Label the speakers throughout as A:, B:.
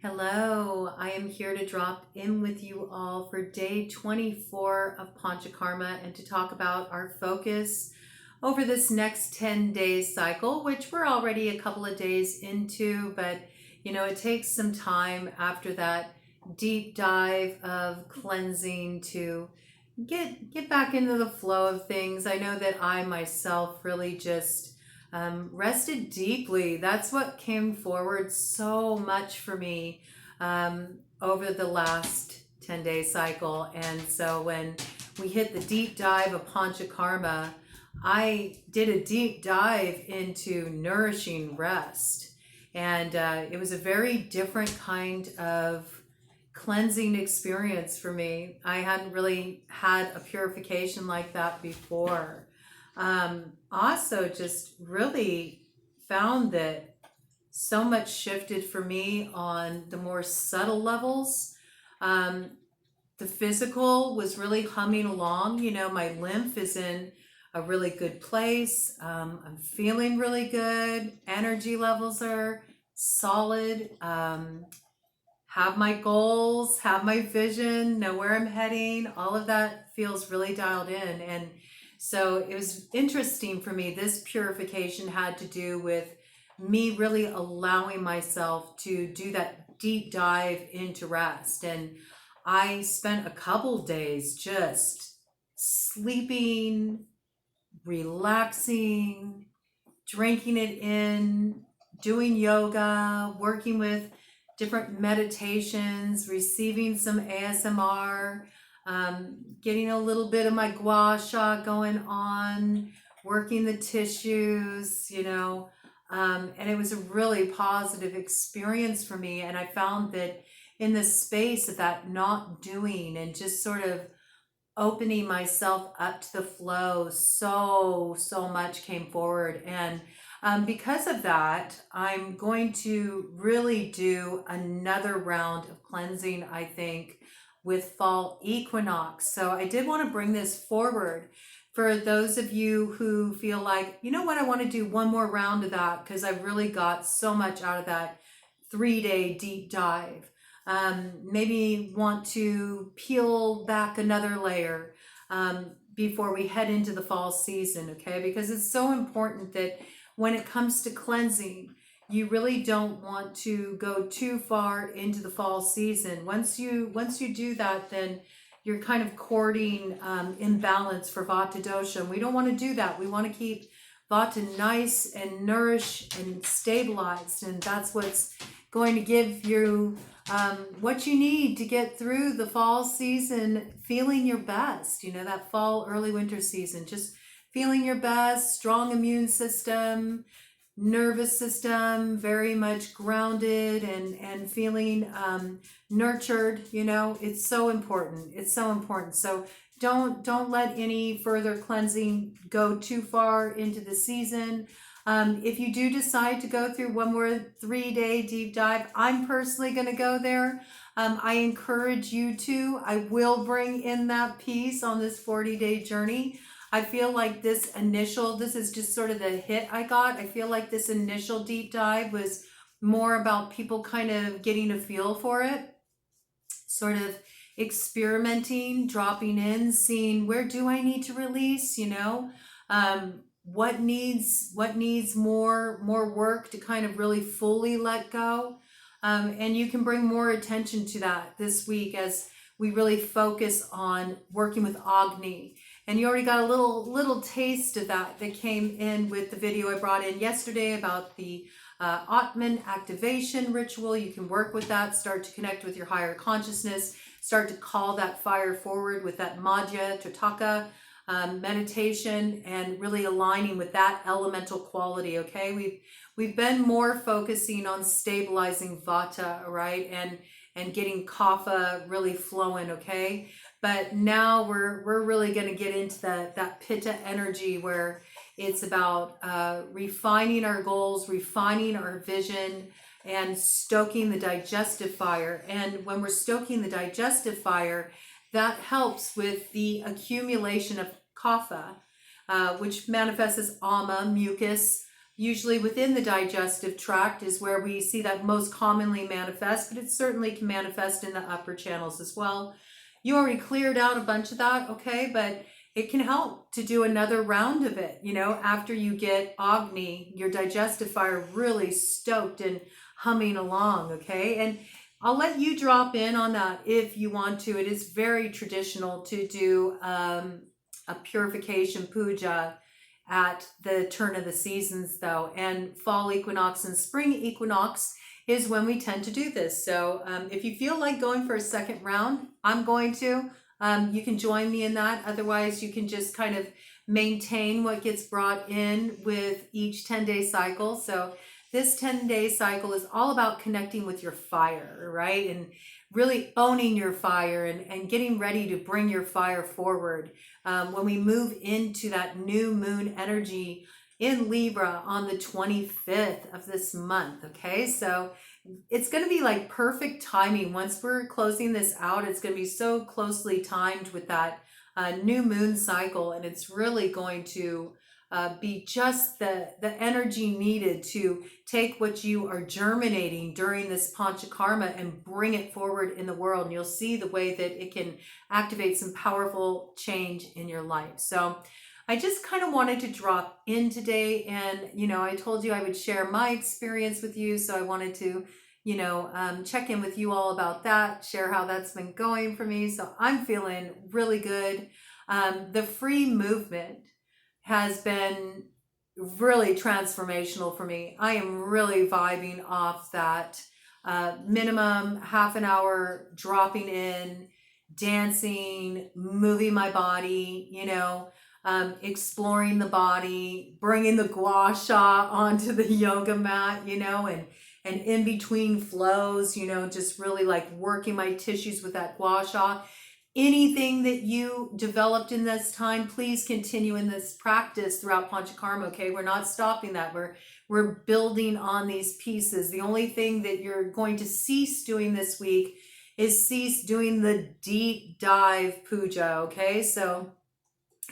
A: Hello, I am here to drop in with you all for day 24 of Panchakarma and to talk about our focus over this next 10-day cycle, which we're already a couple of days into, but it takes some time after that deep dive of cleansing to get back into the flow of things. I know that I myself really just rested deeply. That's what came forward so much for me over the last 10-day cycle. And so when we hit the deep dive of Panchakarma, I did a deep dive into nourishing rest. And it was a very different kind of cleansing experience for me. I hadn't really had a purification like that before. Also just really found that so much shifted for me on the more subtle levels. The physical was really humming along. My lymph is in a really good place. I'm feeling really good. Energy levels are solid. Have my goals, have my vision, know where I'm heading. All of that feels really dialed in. And so it was interesting for me. This purification had to do with me really allowing myself to do that deep dive into rest. And I spent a couple days just sleeping, relaxing, drinking it in, doing yoga, working with different meditations, receiving some ASMR, getting a little bit of my gua sha going on, working the tissues, and it was a really positive experience for me. And I found that in the space of that not doing and just sort of opening myself up to the flow, so much came forward. And because of that, I'm going to really do another round of cleansing, I think, with fall equinox. So I did want to bring this forward for those of you who feel like, you know what, I want to do one more round of that because I really got so much out of that 3-day deep dive. Maybe want to peel back another layer before we head into the fall season, okay? Because it's so important that when it comes to cleansing, you really don't want to go too far into the fall season. Once you do that, then you're kind of courting imbalance for Vata dosha. And we don't want to do that. We want to keep Vata nice and nourished and stabilized. And that's what's going to give you what you need to get through the fall season feeling your best. That fall, early winter season, just feeling your best, strong immune system, nervous system, very much grounded and feeling nurtured. It's so important. It's so important. So don't let any further cleansing go too far into the season. If you do decide to go through one more 3-day deep dive, I'm personally going to go there. I encourage you to. I will bring in that piece on this 40-day journey. I feel like this is just sort of the hit I got. I feel like this initial deep dive was more about people kind of getting a feel for it, sort of experimenting, dropping in, seeing where do I need to release, what needs more work to kind of really fully let go. And you can bring more attention to that this week as we really focus on working with Agni. And you already got a little taste of that came in with the video I brought in yesterday about the Atman activation ritual. You can work with that, start to connect with your higher consciousness, start to call that fire forward with that Madhya Tritaka meditation and really aligning with that elemental quality, okay? We've been more focusing on stabilizing Vata, right? And getting Kapha really flowing, okay? But now we're really going to get into that Pitta energy where it's about refining our goals, refining our vision, and stoking the digestive fire. And when we're stoking the digestive fire, that helps with the accumulation of Kapha, which manifests as ama, mucus, Usually within the digestive tract is where we see that most commonly manifest, but it certainly can manifest in the upper channels as well. You already cleared out a bunch of that, okay, but it can help to do another round of it, after you get Agni, your digestive fire, really stoked and humming along, okay? And I'll let you drop in on that if you want to. It is very traditional to do a purification puja at the turn of the seasons though, and fall equinox and spring equinox is when we tend to do this. So if you feel like going for a second round, I'm going to. You can join me in that. Otherwise, you can just kind of maintain what gets brought in with each 10-day cycle. So this 10-day cycle is all about connecting with your fire, right? And really owning your fire and getting ready to bring your fire forward. When we move into that new moon energy in Libra on the 25th of this month, okay? So it's going to be like perfect timing. Once we're closing this out, it's going to be so closely timed with that new moon cycle, and it's really going to be just the energy needed to take what you are germinating during this Panchakarma and bring it forward in the world. And you'll see the way that it can activate some powerful change in your life. So I just kind of wanted to drop in today, and I told you I would share my experience with you, so I wanted to check in with you all about that, share how that's been going for me. So I'm feeling really good. The free movement has been really transformational for me. I am really vibing off that minimum half an hour dropping in, dancing, moving my body, exploring the body, bringing the gua sha onto the yoga mat, and in between flows, just really like working my tissues with that gua sha. Anything that you developed in this time, please continue in this practice throughout Panchakarma, okay? We're not stopping that. We're building on these pieces. The only thing that you're going to cease doing this week is cease doing the deep dive puja, okay? So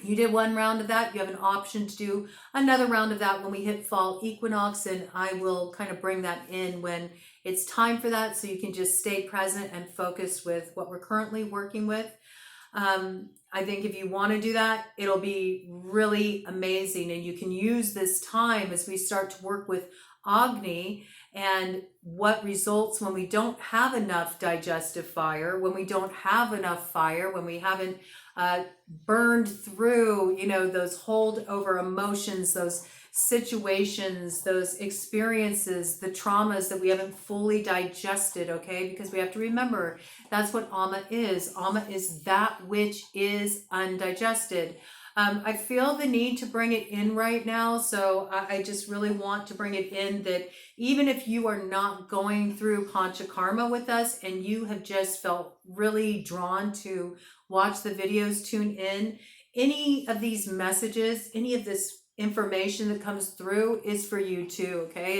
A: you did one round of that. You have an option to do another round of that when we hit fall equinox, and I will kind of bring that in when it's time for that, so you can just stay present and focused with what we're currently working with. I think if you want to do that, it'll be really amazing, and you can use this time as we start to work with Agni and what results when we don't have enough digestive fire, when we don't have enough fire, when we haven't burned through, those holdover emotions, those situations, those experiences, the traumas that we haven't fully digested, okay? Because we have to remember that's what Ama is. Ama is that which is undigested. I feel the need to bring it in right now, so I just really want to bring it in that even if you are not going through Panchakarma with us and you have just felt really drawn to watch the videos, tune in, any of these messages, any of this information that comes through is for you too, okay?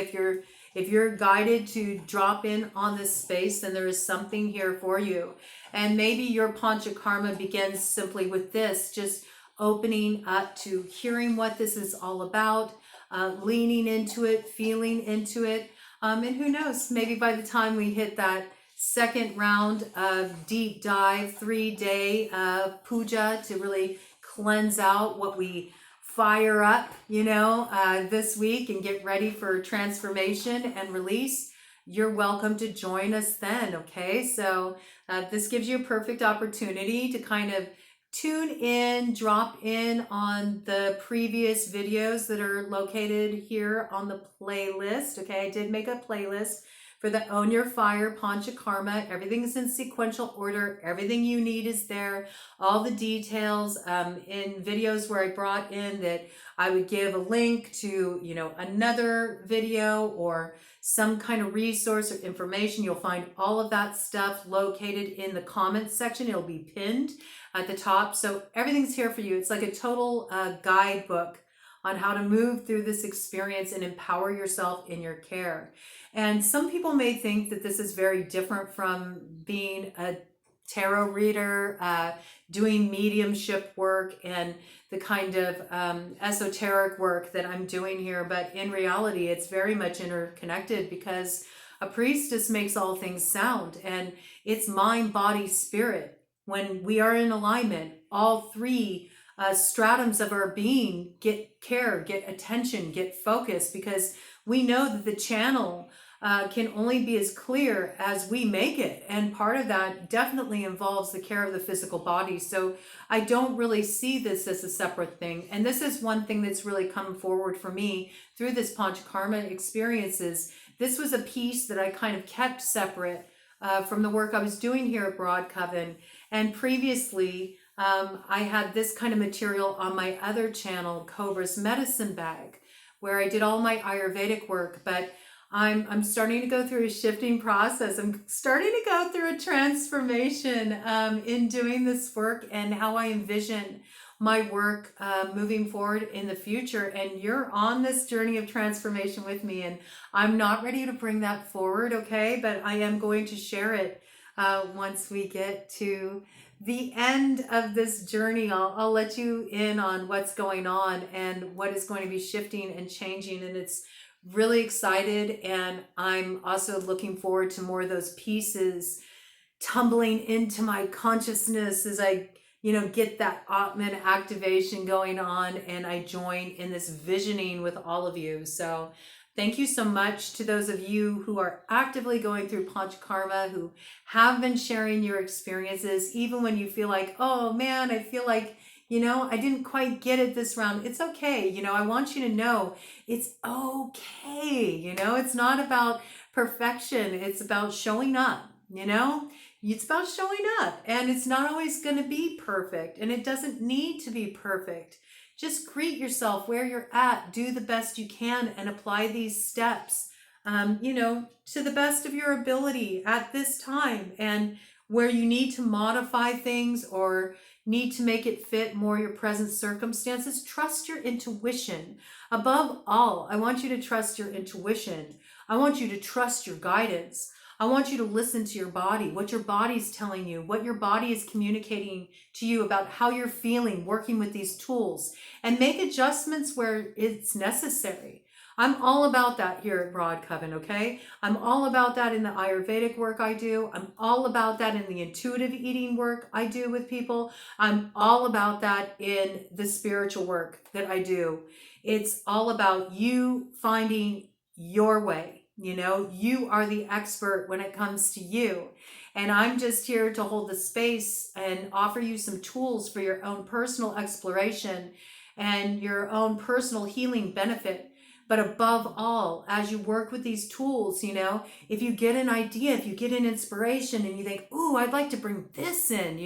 A: If you're guided to drop in on this space, then there is something here for you. And maybe your Panchakarma begins simply with this, just opening up to hearing what this is all about, leaning into it, feeling into it. And who knows, maybe by the time we hit that second round of deep dive, 3-day puja to really cleanse out what we fire up, this week and get ready for transformation and release, you're welcome to join us then, okay? So this gives you a perfect opportunity to kind of tune in, drop in on the previous videos that are located here on the playlist, okay? I did make a playlist for the Own Your Fire Panchakarma. Everything is in sequential order. Everything you need is there. All the details in videos where I brought in that I would give a link to, another video or some kind of resource or information. You'll find all of that stuff located in the comments section. It'll be pinned at the top. So everything's here for you. It's like a total guidebook on how to move through this experience and empower yourself in your care. And some people may think that this is very different from being a tarot reader, doing mediumship work and the kind of esoteric work that I'm doing here. But in reality, it's very much interconnected, because a priestess makes all things sound, and it's mind, body, spirit. When we are in alignment, all three stratums of our being get care, get attention, get focus, because we know that the channel can only be as clear as we make it. And part of that definitely involves the care of the physical body. So I don't really see this as a separate thing. And this is one thing that's really come forward for me through this Panchakarma experiences. This was a piece that I kind of kept separate from the work I was doing here at Broad Coven. And previously, I had this kind of material on my other channel, Cobra's Medicine Bag, where I did all my Ayurvedic work. But I'm starting to go through a shifting process. I'm starting to go through a transformation in doing this work, and how I envision my work moving forward in the future. And you're on this journey of transformation with me, and I'm not ready to bring that forward, okay? But I am going to share it once we get to the end of this journey. I'll let you in on what's going on and what is going to be shifting and changing, and it's really excited. And I'm also looking forward to more of those pieces tumbling into my consciousness as I get that Atman activation going on, and I join in this visioning with all of you. So thank you so much to those of you who are actively going through Panchakarma, who have been sharing your experiences, even when you feel like, oh man, I feel like, I didn't quite get it this round. It's okay. I want you to know it's okay. It's not about perfection. It's about showing up, It's about showing up, and it's not always going to be perfect, and it doesn't need to be perfect. Just greet yourself where you're at, do the best you can, and apply these steps, to the best of your ability at this time. And where you need to modify things or need to make it fit more your present circumstances, trust your intuition. Above all, I want you to trust your intuition. I want you to trust your guidance. I want you to listen to your body, what your body's telling you, what your body is communicating to you about how you're feeling working with these tools, and make adjustments where it's necessary. I'm all about that here at Broad Coven, okay? I'm all about that in the Ayurvedic work I do. I'm all about that in the intuitive eating work I do with people. I'm all about that in the spiritual work that I do. It's all about you finding your way. You are the expert when it comes to you. And I'm just here to hold the space and offer you some tools for your own personal exploration and your own personal healing benefit. But above all, as you work with these tools, if you get an idea, if you get an inspiration and you think, ooh, I'd like to bring this in,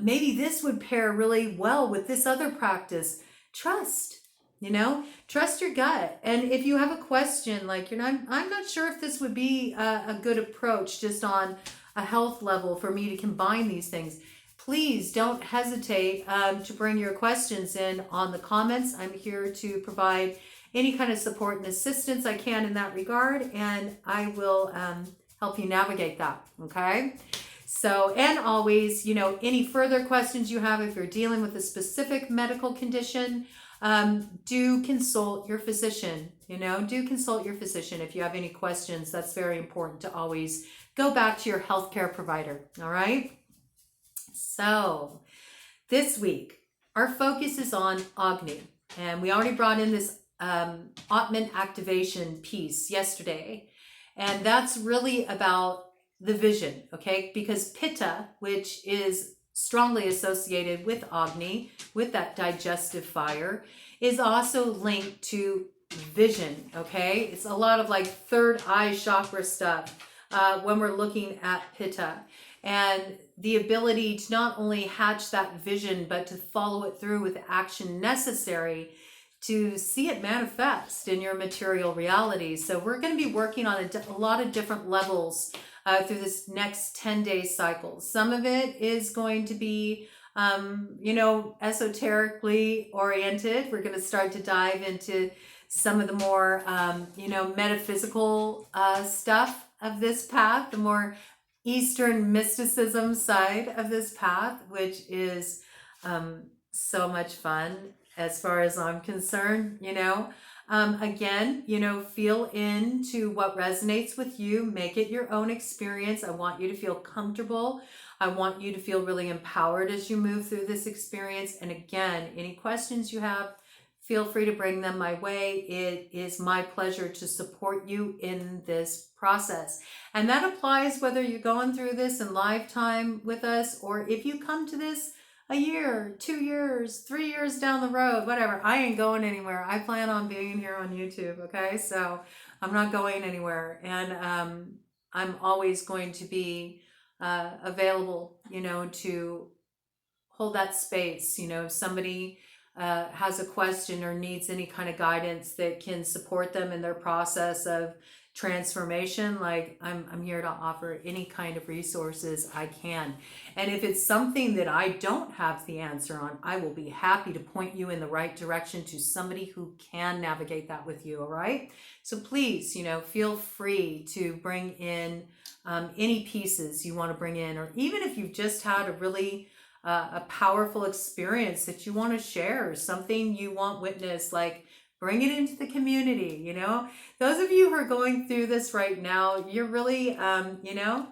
A: maybe this would pair really well with this other practice. Trust your gut. And if you have a question, like, I'm not sure if this would be a good approach just on a health level for me to combine these things, please don't hesitate to bring your questions in on the comments. I'm here to provide any kind of support and assistance I can in that regard, and I will help you navigate that, okay? So, and always, any further questions you have, if you're dealing with a specific medical condition, do consult your physician, do consult your physician if you have any questions. That's very important to always go back to your healthcare provider, all right? So, this week, our focus is on Agni, and we already brought in this Atman activation piece yesterday, and that's really about the vision, okay? Because Pitta, which is strongly associated with Agni, with that digestive fire, is also linked to vision, okay? It's a lot of like third eye chakra stuff when we're looking at Pitta, and the ability to not only hatch that vision, but to follow it through with action necessary to see it manifest in your material reality. So we're going to be working on a lot of different levels through this next 10-day cycle. Some of it is going to be, esoterically oriented. We're going to start to dive into some of the more, metaphysical stuff of this path, the more Eastern mysticism side of this path, which is so much fun as far as I'm concerned, you know. Again, you know, feel into what resonates with you, make it your own experience. I want you to feel comfortable. I want you to feel really empowered as you move through this experience. And again, any questions you have, feel free to bring them my way. It is my pleasure to support you in this process. And that applies whether you're going through this in lifetime with us, or if you come to this a year, 2 years, 3 years down the road, whatever. I ain't going anywhere. I plan on being here on YouTube, okay? So I'm not going anywhere. And I'm always going to be available, you know, to hold that space. You know, if somebody has a question or needs any kind of guidance that can support them in their process of transformation, like I'm here to offer any kind of resources I can. And if it's something that I don't have the answer on, I will be happy to point you in the right direction to somebody who can navigate that with you. All right, so please, you know, feel free to bring in any pieces you want to bring in, or even if you've just had a really a powerful experience that you want to share, something you want witnessed, like bring it into the community. You know, those of you who are going through this right now, you're really, you know,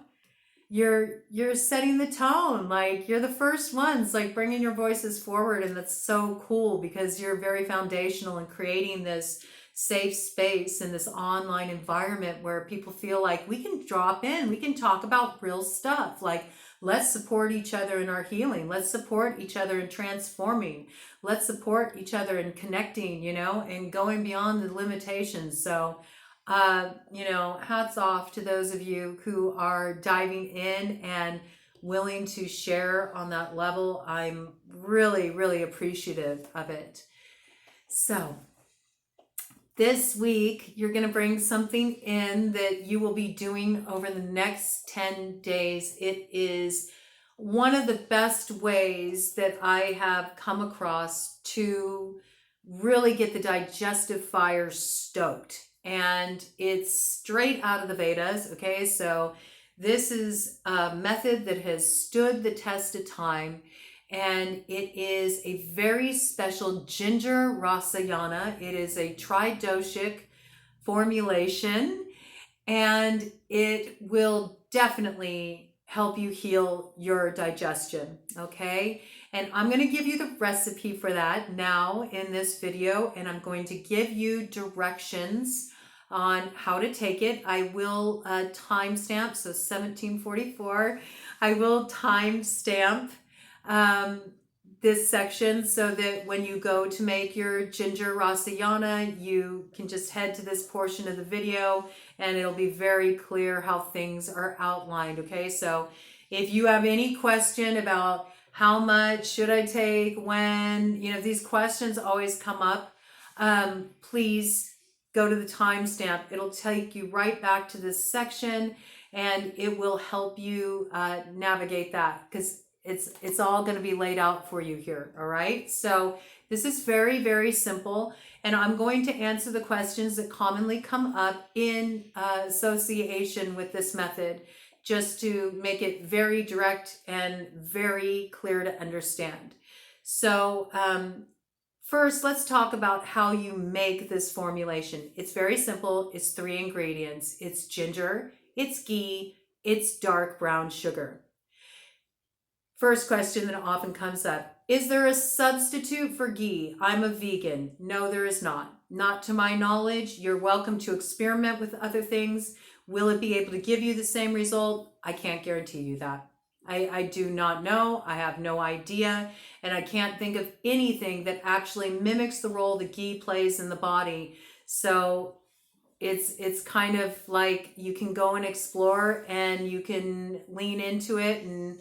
A: you're setting the tone. Like, you're the first ones, like, bringing your voices forward. And that's so cool because you're very foundational in creating this safe space in this online environment where people feel like we can drop in, we can talk about real stuff. Like, let's support each other in our healing. Let's support each other in transforming. Let's support each other in connecting, you know, and going beyond the limitations. So, you know, hats off to those of you who are diving in and willing to share on that level. I'm really, really appreciative of it. So, this week, you're going to bring something in that you will be doing over the next 10 days. It is one of the best ways that I have come across to really get the digestive fire stoked. And it's straight out of the Vedas, okay? So this is a method that has stood the test of time. And it is a very special ginger rasayana. It is a tridoshic formulation, and it will definitely help you heal your digestion, okay? And I'm going to give you the recipe for that now in this video, and I'm going to give you directions on how to take it. I will timestamp, so 1744. I will timestamp this section so that when you go to make your ginger rasayana, you can just head to this portion of the video and it'll be very clear how things are outlined. Okay, so if you have any question about how much should I take, when, you know, these questions always come up, please go to the timestamp. It'll take you right back to this section and it will help you navigate that, because it's all going to be laid out for you here. All right, so this is very, very simple, and I'm going to answer the questions that commonly come up in association with this method, just to make it very direct and very clear to understand. So first, let's talk about how you make this formulation. It's very simple. It's 3 ingredients. It's ginger, it's ghee, it's dark brown sugar. First question that often comes up, is there a substitute for ghee? I'm a vegan. No, there is not. Not to my knowledge. You're welcome to experiment with other things. Will it be able to give you the same result? I can't guarantee you that. I do not know. I have no idea. And I can't think of anything that actually mimics the role the ghee plays in the body. So it's kind of like you can go and explore and you can lean into it and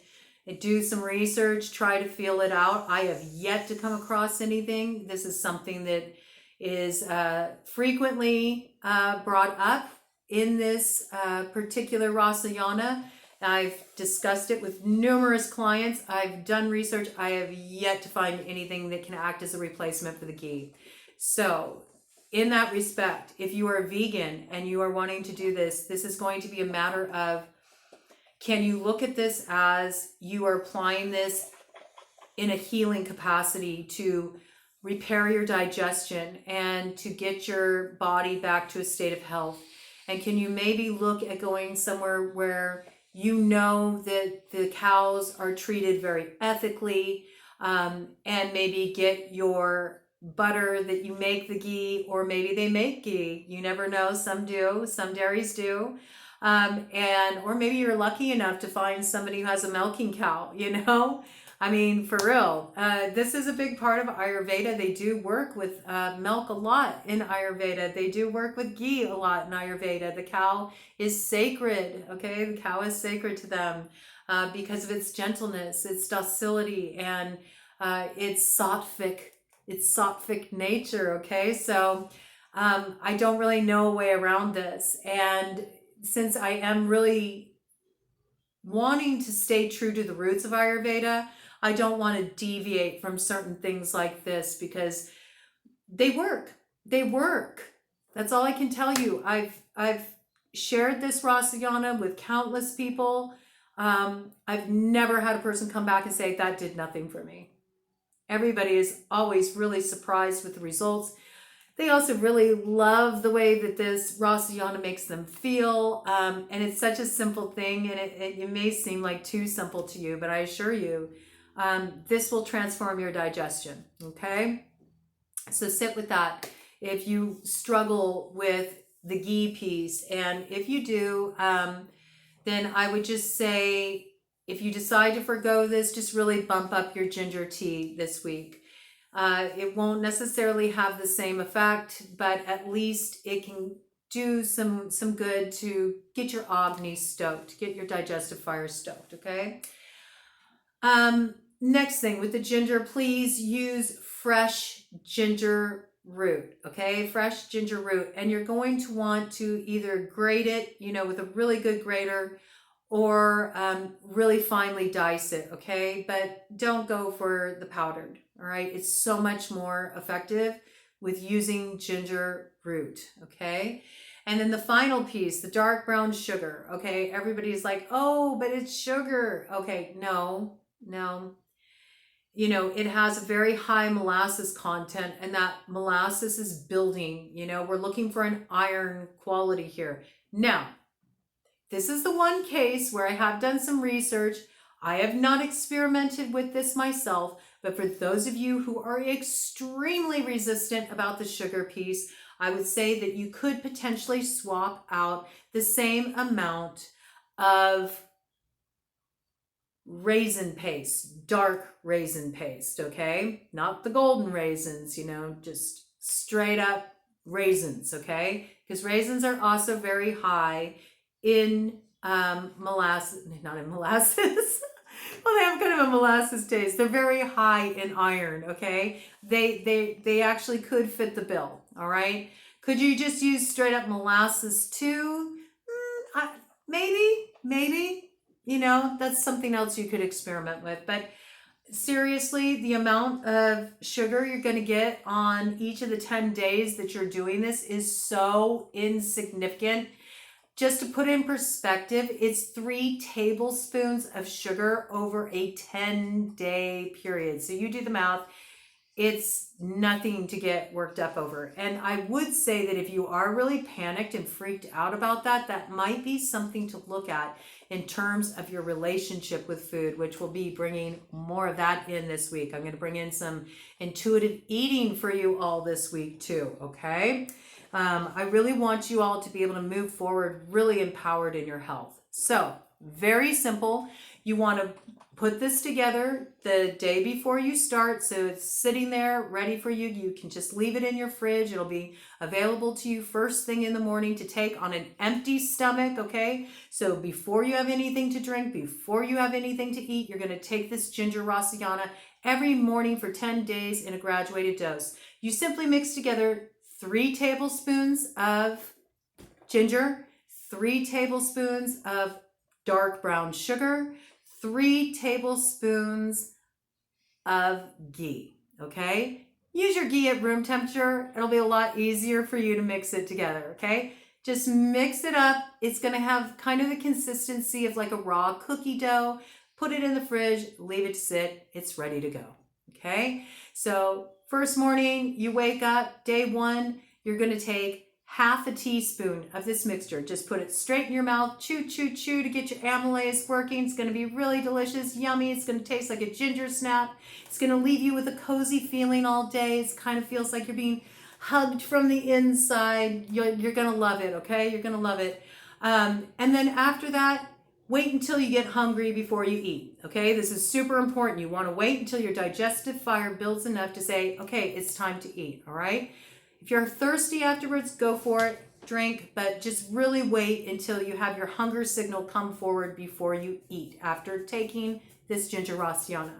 A: do some research, try to feel it out. I have yet to come across anything. This is something that is frequently brought up in this particular rasayana. I've discussed it with numerous clients. I've done research. I have yet to find anything that can act as a replacement for the ghee. So in that respect, if you are a vegan and you are wanting to do this, this is going to be a matter of Can you look at this as you are applying this in a healing capacity to repair your digestion and to get your body back to a state of health? And can you maybe look at going somewhere where you know that the cows are treated very ethically, and maybe get your butter that you make the ghee, or maybe they make ghee. You never know. Some do. Some dairies do. Or maybe you're lucky enough to find somebody who has a milking cow, I mean, for real, this is a big part of Ayurveda. They do work with milk a lot in Ayurveda. They do work with ghee a lot in Ayurveda. The cow is sacred, okay? The cow is sacred to them because of its gentleness, its docility, and its sattvic nature, okay? So I don't really know a way around this. And since I am really wanting to stay true to the roots of Ayurveda, I don't want to deviate from certain things like this because they work. They work. That's all I can tell you. I've shared this Rasayana with countless people. I've never had a person come back and say that did nothing for me. Everybody is always really surprised with the results. They also really love the way that this Rasayana makes them feel. And it's such a simple thing, and it may seem like too simple to you, but I assure you, this will transform your digestion, okay? So sit with that. If you struggle with the ghee piece, and if you do, then I would just say, if you decide to forgo this, just really bump up your ginger tea this week. It won't necessarily have the same effect, but at least it can do some good to get your Agni stoked, get your digestive fire stoked, okay? Next thing with the ginger, please use fresh ginger root, okay? Fresh ginger root. And you're going to want to either grate it, with a really good grater, or really finely dice it, okay? But don't go for the powdered, all right? It's so much more effective with using ginger root, okay? And then the final piece, the dark brown sugar, okay? Everybody's like, oh, but it's sugar. Okay, no. It has a very high molasses content, and that molasses is building, we're looking for an iron quality here. Now, this is the one case where I have done some research. I have not experimented with this myself, but for those of you who are extremely resistant about the sugar piece, I would say that you could potentially swap out the same amount of raisin paste, dark raisin paste, okay? Not the golden raisins, just straight up raisins, okay? Because raisins are also very high in molasses, not in molasses. Well, they have kind of a molasses taste. They're very high in iron, okay? They actually could fit the bill, all right? Could you just use straight up molasses too? Maybe. That's something else you could experiment with. But seriously, the amount of sugar you're going to get on each of the 10 days that you're doing this is so insignificant. Just to put in perspective, it's 3 tablespoons of sugar over a 10-day period. So you do the math. It's nothing to get worked up over. And I would say that if you are really panicked and freaked out about that, that might be something to look at in terms of your relationship with food, which will be bringing more of that in this week. I'm going to bring in some intuitive eating for you all this week too, okay? I really want you all to be able to move forward really empowered in your health. So, very simple. You want to put this together the day before you start, so it's sitting there ready for you. You can just leave it in your fridge. It'll be available to you first thing in the morning to take on an empty stomach, okay? So before you have anything to drink, before you have anything to eat, you're going to take this ginger rasayana every morning for 10 days in a graduated dose. You simply mix together 3 tablespoons of ginger, 3 tablespoons of dark brown sugar, 3 tablespoons of ghee, okay? Use your ghee at room temperature. It'll be a lot easier for you to mix it together, okay? Just mix it up. It's going to have kind of the consistency of like a raw cookie dough. Put it in the fridge, leave it to sit. It's ready to go. Okay. So first morning you wake up, day one, you're going to take half a teaspoon of this mixture. Just put it straight in your mouth. Chew, chew, chew to get your amylase working. It's going to be really delicious, yummy. It's going to taste like a ginger snap. It's going to leave you with a cozy feeling all day. It kind of feels like you're being hugged from the inside. You're going to love it, okay? You're going to love it. And then after that, wait until you get hungry before you eat, okay? This is super important. You want to wait until your digestive fire builds enough to say, okay, it's time to eat, all right? If you're thirsty afterwards, go for it, drink, but just really wait until you have your hunger signal come forward before you eat after taking this ginger rasayana.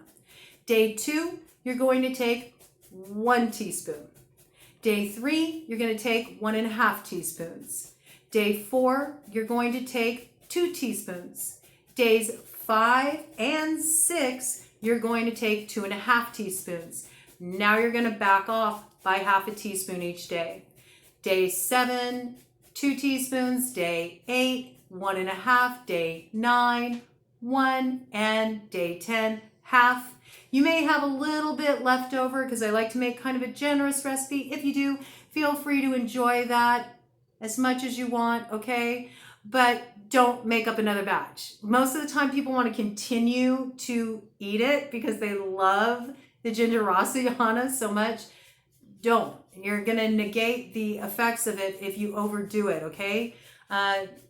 A: Day 2, you're going to take 1 teaspoon. Day 3, you're going to take 1.5 teaspoons. Day 4, you're going to take 2 teaspoons. Days 5 and 6, you're going to take 2.5 teaspoons. Now you're going to back off by half a teaspoon each day. Day 7, 2 teaspoons. Day 8, 1.5. Day 9, 1. And day 10, half. You may have a little bit left over because I like to make kind of a generous recipe. If you do, feel free to enjoy that as much as you want, okay? But don't make up another batch. Most of the time people want to continue to eat it because they love the ginger rasayana so much. Don't. You're going to negate the effects of it if you overdo it, okay?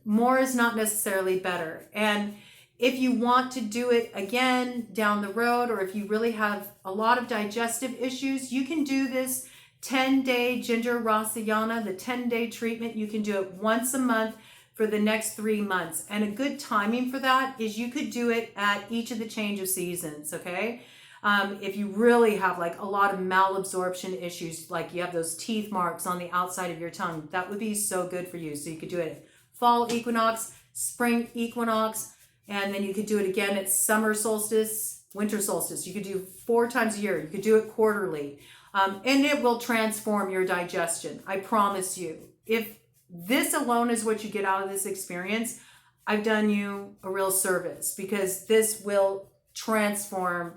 A: More is not necessarily better. And if you want to do it again down the road, or if you really have a lot of digestive issues, you can do this 10-day ginger rasayana, the 10-day treatment. You can do it once a month for the next 3 months. And a good timing for that is you could do it at each of the change of seasons, okay? If you really have like a lot of malabsorption issues, like you have those teeth marks on the outside of your tongue, that would be so good for you. So you could do it at fall equinox, spring equinox, and then you could do it again at summer solstice, winter solstice. You could do 4 times a year. You could do it quarterly. And it will transform your digestion. I promise you. If this alone is what you get out of this experience, I've done you a real service, because this will transform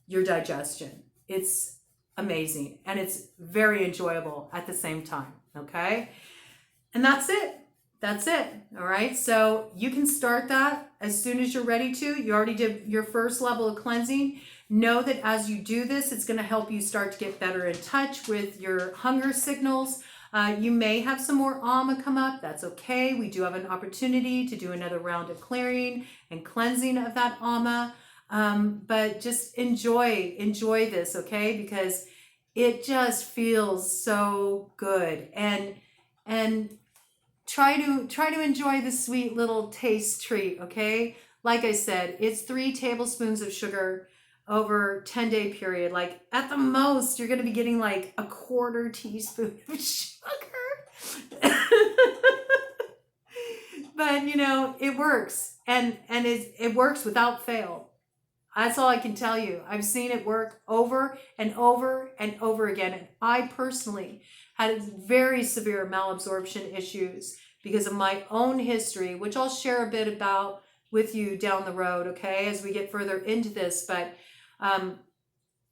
A: your digestion. It's amazing, and it's very enjoyable at the same time, okay? And that's it. That's it, all right? So you can start that as soon as you're ready to. You already did your first level of cleansing. Know that as you do this, it's gonna help you start to get better in touch with your hunger signals. You may have some more ama come up. That's okay. We do have an opportunity to do another round of clearing and cleansing of that ama. But just enjoy this, okay? Because it just feels so good, and try to enjoy the sweet little taste treat, okay? Like I said, it's 3 tablespoons of sugar over 10-day period. Like at the most, you're going to be getting like a 1/4 teaspoon of sugar. But you know, it works, and it works without fail. That's all I can tell you. I've seen it work over and over and over again. And I personally had very severe malabsorption issues because of my own history, which I'll share a bit about with you down the road, okay, as we get further into this. But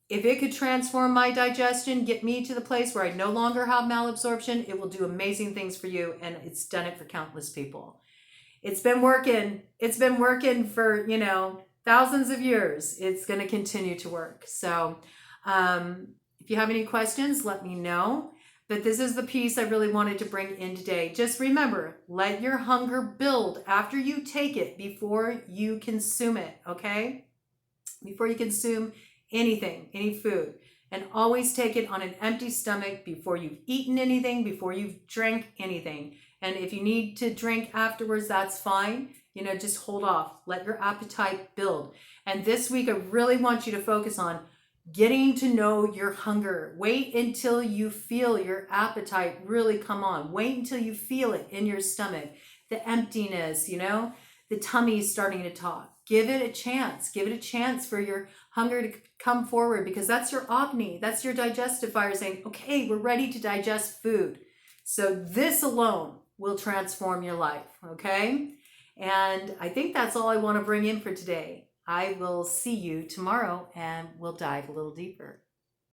A: if it could transform my digestion, get me to the place where I no longer have malabsorption, it will do amazing things for you. And it's done it for countless people. It's been working. It's been working for, you know, thousands of years. It's going to continue to work. So if you have any questions, let me know. But this is the piece I really wanted to bring in today. Just remember, let your hunger build after you take it before you consume it, okay? Before you consume anything, any food. And always take it on an empty stomach before you've eaten anything, before you've drank anything. And if you need to drink afterwards, that's fine. You know, just hold off. Let your appetite build. And this week, I really want you to focus on getting to know your hunger. Wait until you feel your appetite really come on. Wait until you feel it in your stomach. The emptiness, you know, the tummy starting to talk. Give it a chance. Give it a chance for your hunger to come forward, because that's your Agni. That's your digestive fire saying, okay, we're ready to digest food. So this alone will transform your life, okay? And I think that's all I want to bring in for today. I will see you tomorrow and we'll dive a little deeper.